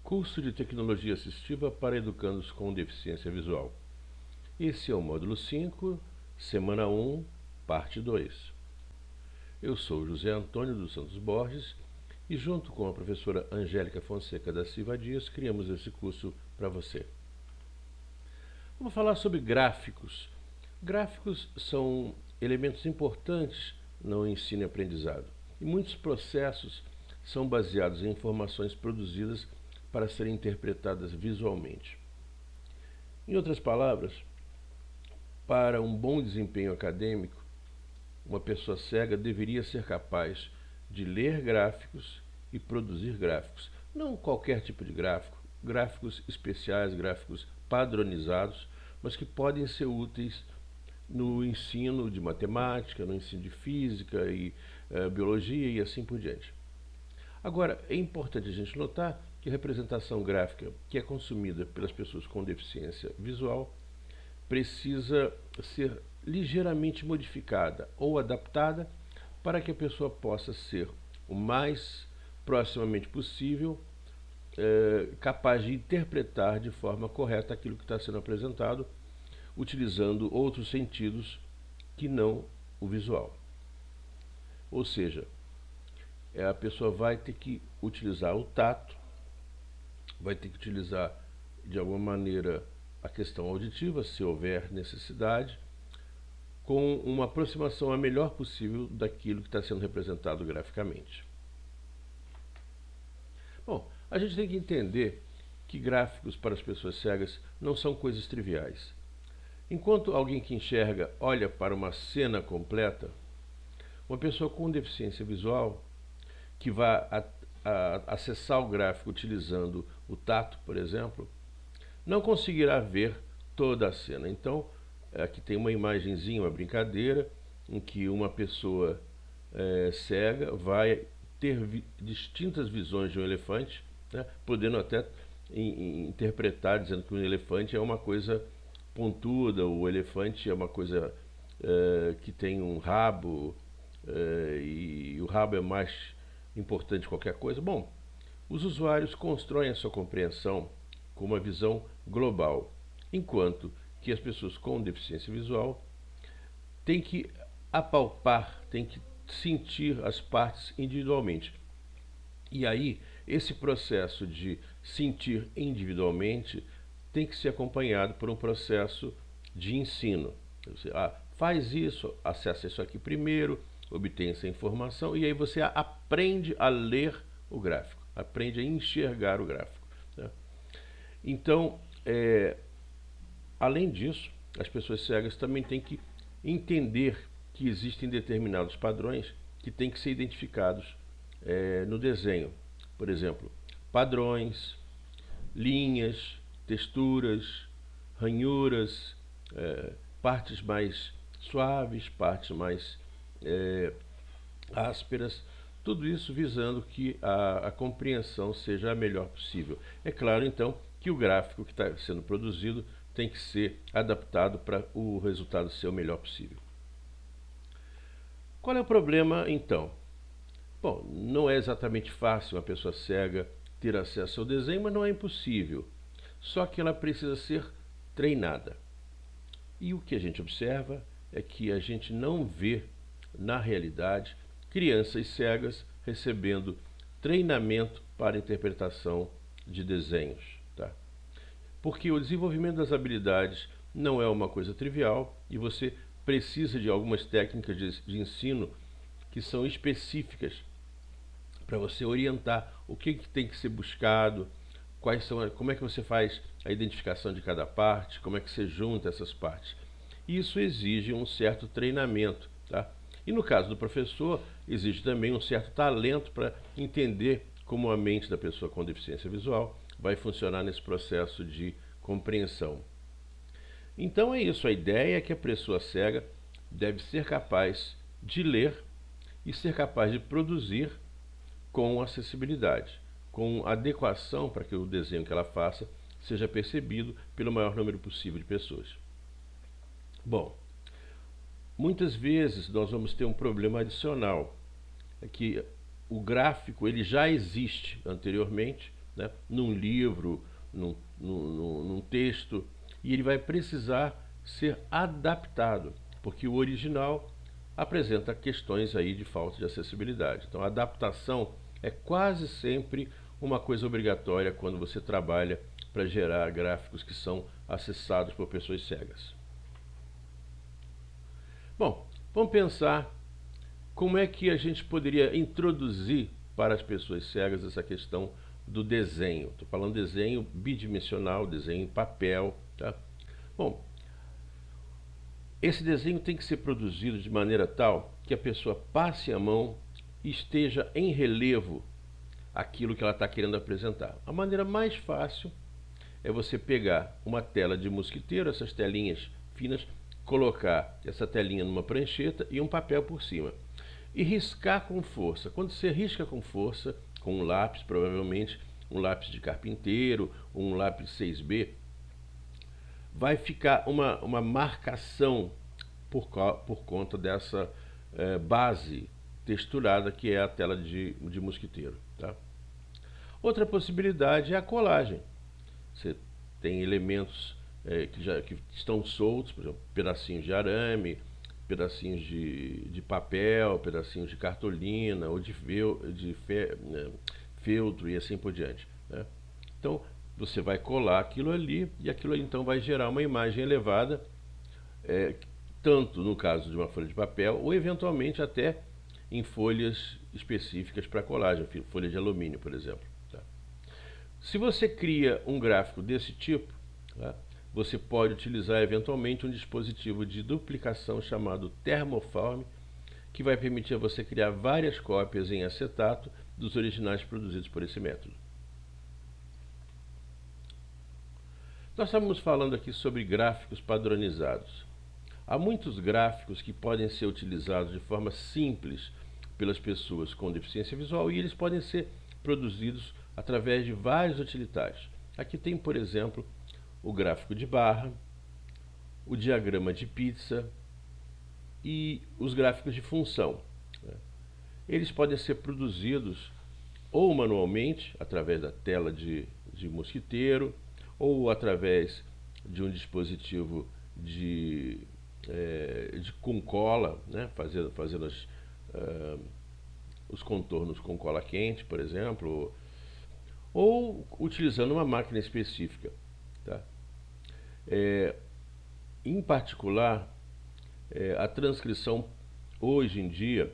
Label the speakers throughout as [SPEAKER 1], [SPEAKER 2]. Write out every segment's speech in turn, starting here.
[SPEAKER 1] Curso de Tecnologia Assistiva para Educandos com Deficiência Visual. Esse é o módulo 5, semana 1, parte 2. Eu sou José Antônio dos Santos Borges e, junto com a professora Angélica Fonseca da Silva Dias, criamos esse curso para você. Vamos falar sobre gráficos. Gráficos são elementos importantes no ensino e aprendizado. E muitos processos são baseados em informações produzidas para serem interpretadas visualmente. Em outras palavras, para um bom desempenho acadêmico, uma pessoa cega deveria ser capaz de ler gráficos e produzir gráficos. Não qualquer tipo de gráfico, gráficos especiais, gráficos padronizados, mas que podem ser úteis no ensino de matemática, no ensino de física e biologia e assim por diante. Agora, é importante a gente notar que a representação gráfica que é consumida pelas pessoas com deficiência visual precisa ser ligeiramente modificada ou adaptada para que a pessoa possa ser o mais proximamente possível capaz de interpretar de forma correta aquilo que está sendo apresentado, utilizando outros sentidos que não o visual. Ou seja, a pessoa vai ter que utilizar o tato, vai ter que utilizar de alguma maneira a questão auditiva, se houver necessidade, com uma aproximação a melhor possível daquilo que está sendo representado graficamente. Bom, a gente tem que entender que gráficos para as pessoas cegas não são coisas triviais. Enquanto alguém que enxerga olha para uma cena completa, uma pessoa com deficiência visual que vai acessar o gráfico utilizando o tato, por exemplo, não conseguirá ver toda a cena. Então, aqui tem uma imagenzinha, uma brincadeira, em que uma pessoa cega vai ter distintas visões de um elefante, né, podendo até interpretar, dizendo que um elefante é uma coisa pontuda, o elefante é uma coisa que tem um rabo, e o rabo é mais importante que qualquer coisa. Bom, os usuários constroem a sua compreensão com uma visão global, enquanto que as pessoas com deficiência visual têm que apalpar, têm que sentir as partes individualmente. E aí, esse processo de sentir individualmente tem que ser acompanhado por um processo de ensino. Você faz isso, acessa isso aqui primeiro, obtém essa informação e aí você aprende a ler o gráfico, aprende a enxergar o gráfico, né? Então, além disso, as pessoas cegas também têm que entender que existem determinados padrões que têm que ser identificados no desenho. Por exemplo, padrões, linhas, texturas, ranhuras, partes mais suaves, partes mais ásperas, tudo isso visando que a compreensão seja a melhor possível. É claro, então, que o gráfico que está sendo produzido tem que ser adaptado para o resultado ser o melhor possível. Qual é o problema, então? Bom, não é exatamente fácil uma pessoa cega ter acesso ao desenho, mas não é impossível. Só que ela precisa ser treinada. E o que a gente observa é que a gente não vê, na realidade, crianças cegas recebendo treinamento para interpretação de desenhos, tá? Porque o desenvolvimento das habilidades não é uma coisa trivial e você precisa de algumas técnicas de ensino que são específicas para você orientar o que tem que ser buscado, como é que você faz a identificação de cada parte, como é que você junta essas partes. Isso exige um certo treinamento, tá? E no caso do professor, exige também um certo talento para entender como a mente da pessoa com deficiência visual vai funcionar nesse processo de compreensão. Então é isso, a ideia é que a pessoa cega deve ser capaz de ler e ser capaz de produzir com acessibilidade, com adequação para que o desenho que ela faça seja percebido pelo maior número possível de pessoas. Bom, muitas vezes nós vamos ter um problema adicional, é que o gráfico ele já existe anteriormente né, num livro, num texto, e ele vai precisar ser adaptado, porque o original apresenta questões aí de falta de acessibilidade. Então, a adaptação é quase sempre uma coisa obrigatória quando você trabalha para gerar gráficos que são acessados por pessoas cegas. Bom, vamos pensar como é que a gente poderia introduzir para as pessoas cegas essa questão do desenho. Estou falando desenho bidimensional, desenho em papel, tá? Bom, esse desenho tem que ser produzido de maneira tal que a pessoa passe a mão e esteja em relevo aquilo que ela está querendo apresentar. A maneira mais fácil é você pegar uma tela de mosquiteiro, essas telinhas finas, colocar essa telinha numa prancheta e um papel por cima. E riscar com força. Quando você risca com força, com um lápis, provavelmente um lápis de carpinteiro, um lápis 6B, vai ficar uma marcação por conta dessa base texturada que é a tela de mosquiteiro. Tá? Outra possibilidade é a colagem. Você tem elementos que estão soltos, por exemplo, pedacinhos de arame, pedacinhos de papel, pedacinhos de cartolina ou de feltro e assim por diante, né? Então, você vai colar aquilo ali e aquilo então vai gerar uma imagem elevada, tanto no caso de uma folha de papel ou eventualmente até em folhas específicas para colagem, folha de alumínio, por exemplo. Tá? Se você cria um gráfico desse tipo, tá, você pode utilizar eventualmente um dispositivo de duplicação chamado Thermoform, que vai permitir a você criar várias cópias em acetato dos originais produzidos por esse método. Nós estamos falando aqui sobre gráficos padronizados. Há muitos gráficos que podem ser utilizados de forma simples pelas pessoas com deficiência visual e eles podem ser produzidos através de vários utilitários. Aqui tem, por exemplo, o gráfico de barra, o diagrama de pizza e os gráficos de função. Eles podem ser produzidos ou manualmente, através da tela de mosquiteiro, ou através de um dispositivo com cola, né? fazendo os contornos com cola quente, por exemplo, ou utilizando uma máquina específica. Tá? Em particular, a transcrição hoje em dia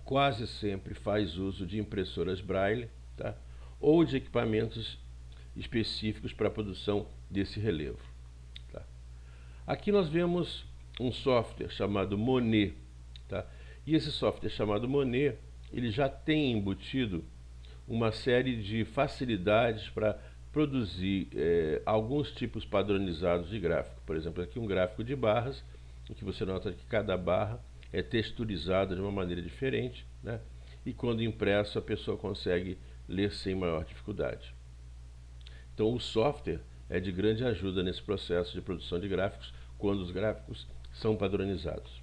[SPEAKER 1] quase sempre faz uso de impressoras Braille, tá? Ou de equipamentos específicos para a produção desse relevo. Tá? Aqui nós vemos um software chamado Monet. Tá? E esse software chamado Monet, ele já tem embutido uma série de facilidades para produzir alguns tipos padronizados de gráfico. Por exemplo, aqui um gráfico de barras, em que você nota que cada barra é texturizada de uma maneira diferente, né? E quando impresso a pessoa consegue ler sem maior dificuldade. Então o software é de grande ajuda nesse processo de produção de gráficos quando os gráficos são padronizados.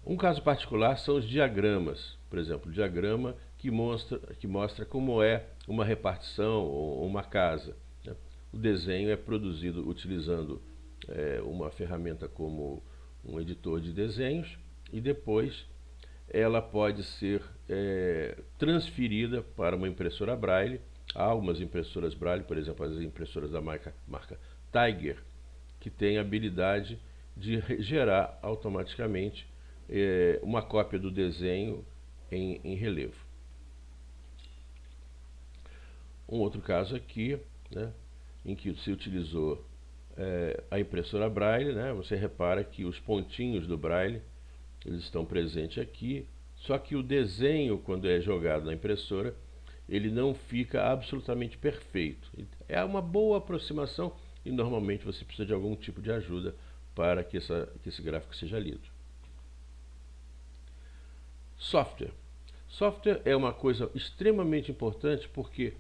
[SPEAKER 1] Um caso particular são os diagramas. Por exemplo, o diagrama que mostra como é uma repartição ou uma casa, né? O desenho é produzido utilizando uma ferramenta como um editor de desenhos e depois ela pode ser transferida para uma impressora Braille. Há algumas impressoras Braille, por exemplo, as impressoras da marca Tiger, que tem a habilidade de gerar automaticamente uma cópia do desenho em relevo. Um outro caso aqui, né, em que se utilizou a impressora Braille, né, você repara que os pontinhos do Braille eles estão presentes aqui, só que o desenho, quando é jogado na impressora, ele não fica absolutamente perfeito. É uma boa aproximação e normalmente você precisa de algum tipo de ajuda para que esse gráfico seja lido. Software. Software é uma coisa extremamente importante porque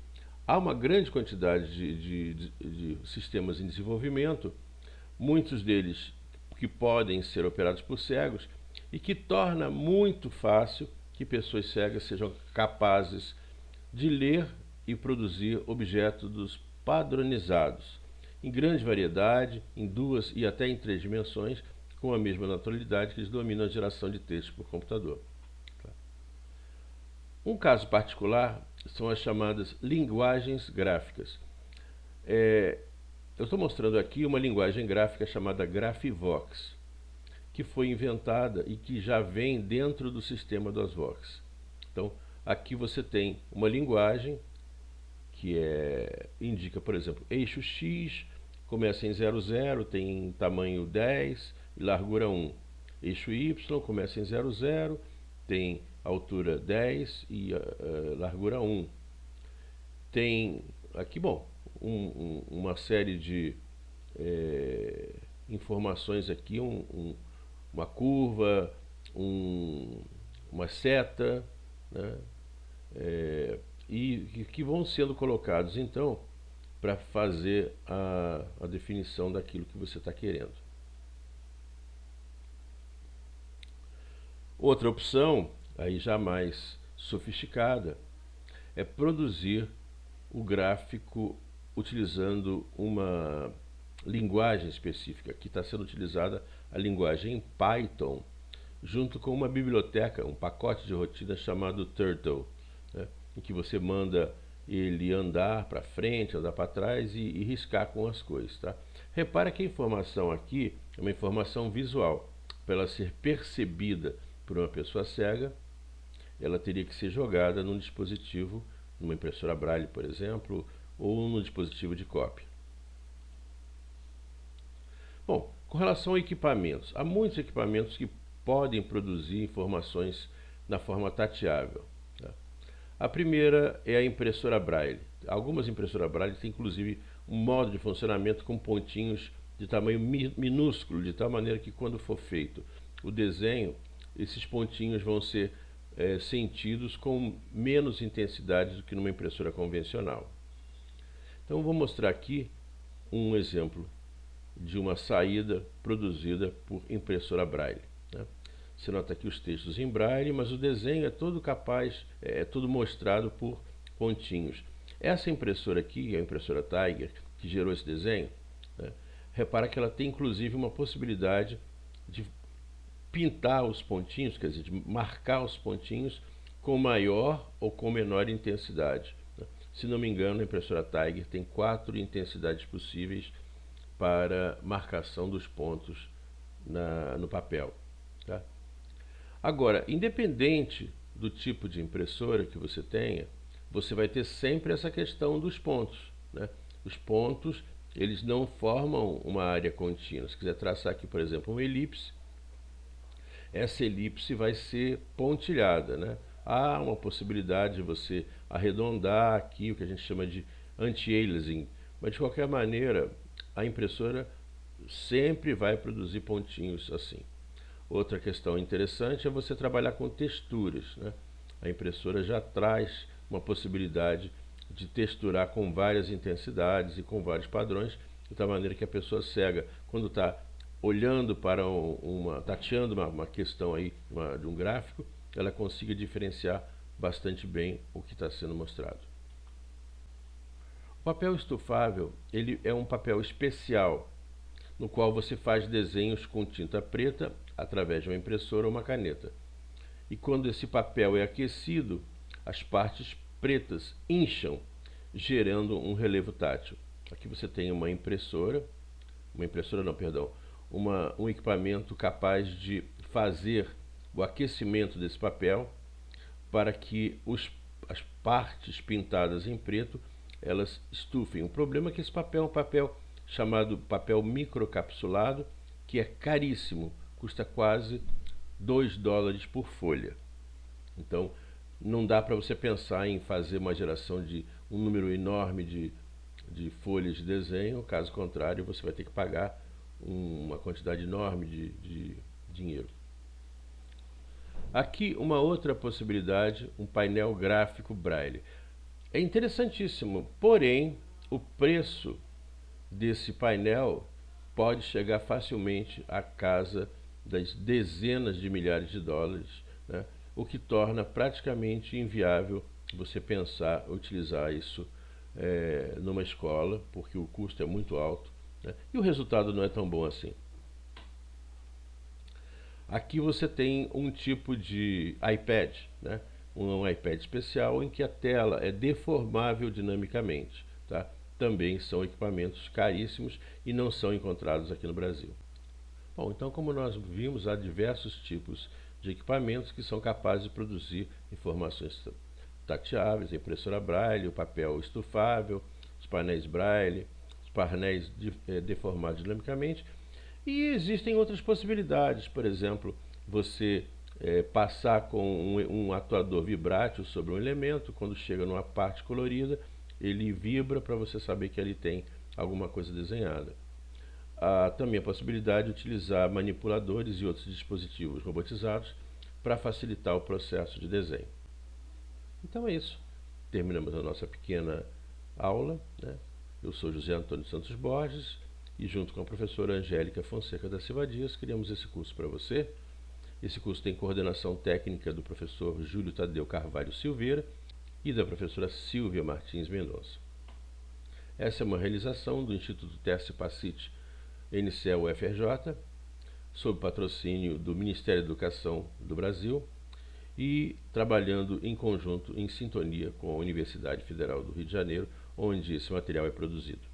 [SPEAKER 1] há uma grande quantidade de sistemas em desenvolvimento, muitos deles que podem ser operados por cegos e que torna muito fácil que pessoas cegas sejam capazes de ler e produzir objetos padronizados, em grande variedade, em 2 e até em 3 dimensões, com a mesma naturalidade que eles dominam a geração de texto por computador. Um caso particular são as chamadas linguagens gráficas. Eu estou mostrando aqui uma linguagem gráfica chamada Grafivox, que foi inventada e que já vem dentro do sistema do Osvox. Então, aqui você tem uma linguagem que indica, por exemplo, eixo X, começa em 00, tem tamanho 10 e largura 1. Eixo Y começa em 00, tem altura 10 e largura 1. Tem aqui, bom, uma série de informações aqui, uma curva, uma seta, né? E que vão sendo colocados então para fazer a definição daquilo que você está querendo. Outra opção, aí já mais sofisticada, é produzir o gráfico utilizando uma linguagem específica. Aqui está sendo utilizada a linguagem Python, junto com uma biblioteca, um pacote de rotina chamado Turtle, né, em que você manda ele andar para frente, andar para trás e riscar com as coisas. Tá? Repara que a informação aqui é uma informação visual. Para ela ser percebida por uma pessoa cega, ela teria que ser jogada num dispositivo, numa impressora Braille, por exemplo, ou num dispositivo de cópia. Bom, com relação a equipamentos, há muitos equipamentos que podem produzir informações na forma tateável. Tá? A primeira é a impressora Braille. Algumas impressoras Braille têm inclusive um modo de funcionamento com pontinhos de tamanho minúsculo, de tal maneira que quando for feito o desenho, esses pontinhos vão ser sentidos com menos intensidade do que numa impressora convencional. Então eu vou mostrar aqui um exemplo de uma saída produzida por impressora Braille. Né? Você nota aqui os textos em Braille, mas o desenho é todo todo mostrado por pontinhos. Essa impressora aqui, a impressora Tiger, que gerou esse desenho, né? Repara que ela tem inclusive uma possibilidade de pintar os pontinhos, quer dizer, de marcar os pontinhos com maior ou com menor intensidade. Né? Se não me engano, a impressora Tiger tem 4 intensidades possíveis para marcação dos pontos no papel. Tá? Agora, independente do tipo de impressora que você tenha, você vai ter sempre essa questão dos pontos. Né? Os pontos, eles não formam uma área contínua. Se quiser traçar aqui, por exemplo, uma elipse, essa elipse vai ser pontilhada. Né? Há uma possibilidade de você arredondar aqui, o que a gente chama de anti-aliasing, mas de qualquer maneira, a impressora sempre vai produzir pontinhos assim. Outra questão interessante é você trabalhar com texturas. Né? A impressora já traz uma possibilidade de texturar com várias intensidades e com vários padrões, de tal maneira que a pessoa cega, quando está olhando para tateando uma questão aí, de um gráfico, ela consiga diferenciar bastante bem o que está sendo mostrado. O papel estufável, ele é um papel especial, no qual você faz desenhos com tinta preta através de uma impressora ou uma caneta. E quando esse papel é aquecido, as partes pretas incham, gerando um relevo tátil. Aqui você tem um equipamento capaz de fazer o aquecimento desse papel para que as partes pintadas em preto elas estufem. O problema é que esse papel é um papel chamado papel microcapsulado, que é caríssimo, custa quase $2 por folha. Então, não dá para você pensar em fazer uma geração de um número enorme de folhas de desenho, caso contrário, você vai ter que pagar uma quantidade enorme de dinheiro. Aqui uma outra possibilidade, um painel gráfico Braille. É interessantíssimo, porém o preço desse painel pode chegar facilmente à casa das dezenas de milhares de dólares, né? O que torna praticamente inviável você pensar utilizar isso numa escola, porque o custo é muito alto, né? E o resultado não é tão bom assim. Aqui você tem um tipo de iPad, né? Um iPad especial em que a tela é deformável dinamicamente, tá? Também são equipamentos caríssimos e não são encontrados aqui no Brasil. Bom, então como nós vimos, há diversos tipos de equipamentos que são capazes de produzir informações tateáveis, a impressora Braille, o papel estufável, os painéis Braille, os painéis deformados dinamicamente. E existem outras possibilidades, por exemplo, você passar com um atuador vibrátil sobre um elemento, quando chega numa parte colorida, ele vibra para você saber que ali tem alguma coisa desenhada. Há também a possibilidade de utilizar manipuladores e outros dispositivos robotizados para facilitar o processo de desenho. Então é isso. Terminamos a nossa pequena aula, né? Eu sou José Antônio Santos Borges e junto com a professora Angélica Fonseca da Silva Dias criamos esse curso para você. Esse curso tem coordenação técnica do professor Júlio Tadeu Carvalho Silveira e da professora Silvia Martins Mendonça. Essa é uma realização do Instituto Terce Pacite NCE UFRJ, sob patrocínio do Ministério da Educação do Brasil e trabalhando em conjunto, em sintonia com a Universidade Federal do Rio de Janeiro, onde esse material é produzido.